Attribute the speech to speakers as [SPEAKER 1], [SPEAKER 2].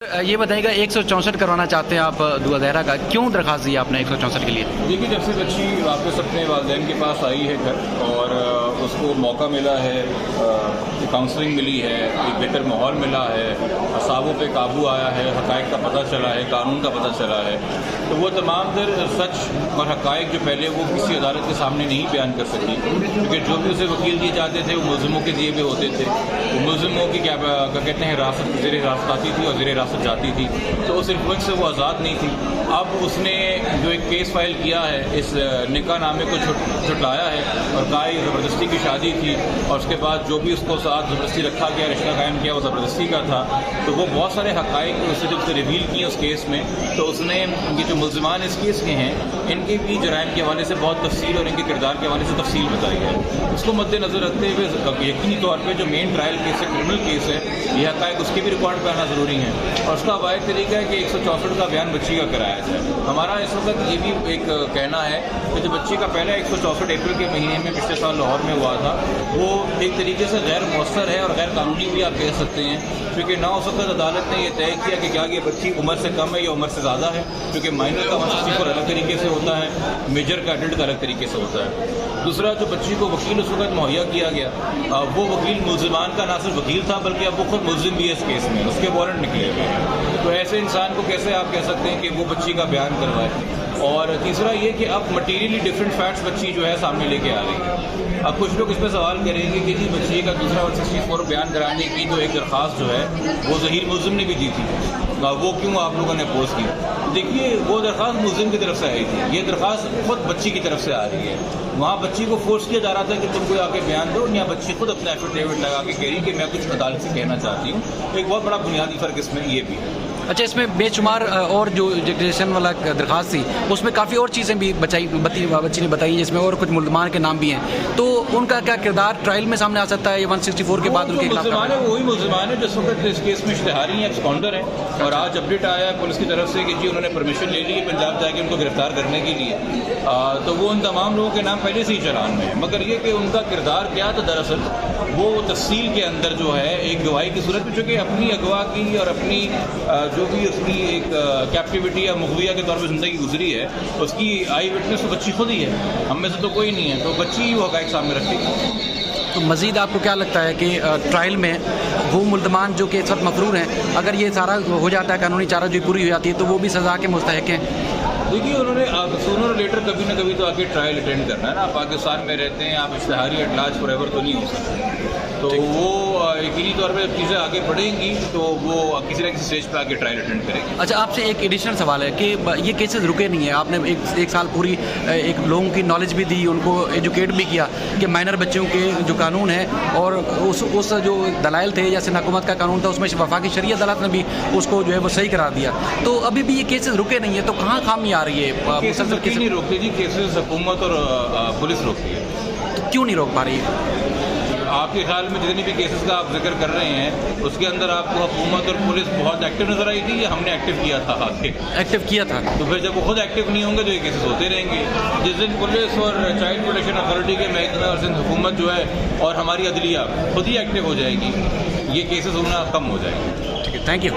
[SPEAKER 1] ये बताइएगा 164 करवाना चाहते हैं आप दुआज़हरा का, क्यों दरख्वास्त दी आपने 164 के लिए?
[SPEAKER 2] देखिए, जब से बच्ची वापस अपने वालिदैन के पास आई है घर और उसको मौका मिला है, काउंसलिंग मिली है, एक बेहतर माहौल मिला है, असाबों पे काबू आया है, हक़ाइक़ का पता चला है, कानून का पता चला है, तो वो तमाम दर सच और हक़ाइक़ जो पहले वो किसी अदालत के सामने नहीं बयान कर सकी, क्योंकि जो भी उसे वकील दिए जाते थे वो मुलज़िमों के दिए हुए होते थे। वो मुलज़िमों की क्या कहते हैं, हिरासत ज़ेर हिरासत आती थी और ज़ेर हिरासत जाती थी, तो उस इन्फ्लुएंस से वो आज़ाद नहीं थी। अब उसने जो एक केस फाइल किया है, इस निकाह नामे को छुटलाया है और कहा ये ज़बरदस्ती की शादी थी और उसके बाद जो भी उसको साथ ज़बरदस्ती रखा गया, रिश्ता कायम किया, वो ज़बरदस्ती का था। तो वो बहुत सारे हक़ाइक़ उससे जब से रिवील किए उस केस में, तो उसने ये जो मुलज़िमान इस केस के हैं इनके भी जराइम के हवाले से बहुत तफसील और इनके किरदार के हवाले से तफसील बताई है। उसको मद्देनज़र रखते हुए यकीनी तौर पर जो मेन ट्रायल केस है, क्रिमिनल केस है, ये हक़ाइक़ उसके भी रिकॉर्ड पर आना ज़रूरी है और उसका वाहिद तरीका है कि 164 का बयान बच्ची का कराया जाए। हमारा इस वक्त ये भी एक कहना है कि जो बच्ची का पहला 164 अप्रैल के महीने में पिछले साल लाहौर में हुआ था, वो एक तरीके से गैर मौसर है और गैर कानूनी भी आप कह सकते हैं, क्योंकि ना उस वक्त अदालत ने यह तय किया कि क्या ये बच्ची उम्र से कम है या उम्र से ज़्यादा है, क्योंकि माइनर का 164 अलग तरीके से होता है, मेजर का एडल्ट का अलग तरीके से होता है। दूसरा, जो बच्ची को वकील उस वक्त मुहैया किया गया, वो वकील मुलज़िमान का ना सिर्फ वकील था बल्कि अब वो खुद मुलज़िम भी है इस केस में, उसके वारंट निकले हुए हैं। तो ऐसे इंसान को कैसे आप कह सकते हैं कि वो बच्ची का बयान करवाए? और तीसरा ये कि अब मटीरियली डिफरेंट फैक्ट्स बच्ची जो है सामने लेके आ रही है। अब कुछ लोग इस पर सवाल करेंगे कि जी बच्ची का दूसरा 164 बयान कराने की जो एक दरख्वास्त जो है वो ज़हीर मुलज़िम ने भी दी थी, वो क्यों आप लोगों ने अपोज़ की? देखिए, वो दरख्वास्त मुलज़िम की तरफ से आई थी, ये दरख्वास्त खुद बच्ची की तरफ से आ रही है। वहाँ बच्ची को फोर्स किया जा रहा था कि तुम कोई आके बयान दो, या बच्ची खुद अपना एफिडेविट लगा के कह रही कि मैं कुछ अदालत से कहना चाहती हूँ। एक बहुत बड़ा बुनियादी फ़र्क इसमें ये भी है।
[SPEAKER 1] अच्छा, इसमें बेशुमार और जो डिक्लेरेशन वाला दरख्वास्त थी उसमें काफ़ी और चीज़ें भी बच्ची ने बताई, जिसमें और कुछ मुल्ज़मान के नाम भी हैं, तो उनका क्या किरदार ट्रायल में सामने आ सकता है? 164 के बाद उनके खिलाफ
[SPEAKER 2] वही मुलज़मान है जिस वक्त इस केस में इश्तिहारी हैं, एक्सकाउंटर हैं, और आज अपडेट आया है पुलिस की तरफ से कि जी उन्होंने परमिशन ले ली है पंजाब जाके उनको गिरफ्तार करने के लिए। तो वो उन तमाम लोगों के नाम पहले से ही चलान में है, मगर ये कि उनका किरदार क्या, तो दरअसल वो तफसील के अंदर जो है एक गवाही की सूरत में, चूँकि अपनी अगवा की और अपनी जो भी उसकी एक कैप्टिविटी या मुगविया के तौर पर ज़िंदगी गुजरी है, उसकी आई विटनेस तो बच्ची खुद ही है, हम में से तो कोई नहीं है, तो बच्ची ही वो हक़ाइक़ सामने रखेगी।
[SPEAKER 1] तो मज़ीद आपको क्या लगता है कि ट्रायल में वो मुल्ज़मान जो कि इस वक्त मफरूर हैं, अगर ये सारा हो जाता है, कानूनी चारा जो पूरी हो जाती है, तो वो भी सज़ा के मुस्तहक़ हैं?
[SPEAKER 2] देखिए, उन्होंने सूनर और लेटर कभी ना कभी तो आके ट्रायल अटेंड करना है ना। आप पाकिस्तान में रहते हैं, आप इश्तिहारी एट लार्ज फॉरएवर तो नहीं हो सकते, तो वो यकीनी तौर पे चीज़ें आगे बढ़ेंगी तो वो किसी न किसी स्टेज पे आके ट्रायल अटेंड करेंगे।
[SPEAKER 1] अच्छा, आपसे एक एडिशनल सवाल है कि ये केसेस रुके नहीं है, आपने एक साल पूरी एक लोगों की नॉलेज भी दी, उनको एजुकेट भी किया कि माइनर बच्चों के जो कानून है और उस जो दलाइल थे या सिंध हुकूमत का कानून था, उसमें वफाकी शरीयत अदालत ने भी उसको जो है वो सही करार दिया, तो अभी भी ये केसेस रुके नहीं है, तो कहाँ खामी आ रही है?
[SPEAKER 2] केसेस नहीं रोकती जी, केसेस हुकूमत और पुलिस रोकती है।
[SPEAKER 1] तो क्यों नहीं रोक पा रही है?
[SPEAKER 2] आपके ख्याल में जितनी भी केसेस का आप जिक्र कर रहे हैं उसके अंदर आपको हुकूमत और पुलिस बहुत एक्टिव नजर आई थी या हमने एक्टिव किया था? आके
[SPEAKER 1] एक्टिव किया था,
[SPEAKER 2] तो फिर जब वो खुद एक्टिव नहीं होंगे तो ये केसेस होते रहेंगे। जिस दिन पुलिस और चाइल्ड प्रोटेक्शन अथॉरिटी के महकमे और सिंध हुकूमत जो है और हमारी अदलिया खुद ही एक्टिव हो जाएगी, ये केसेस होना कम हो जाएंगे।
[SPEAKER 1] ठीक है, थैंक यू।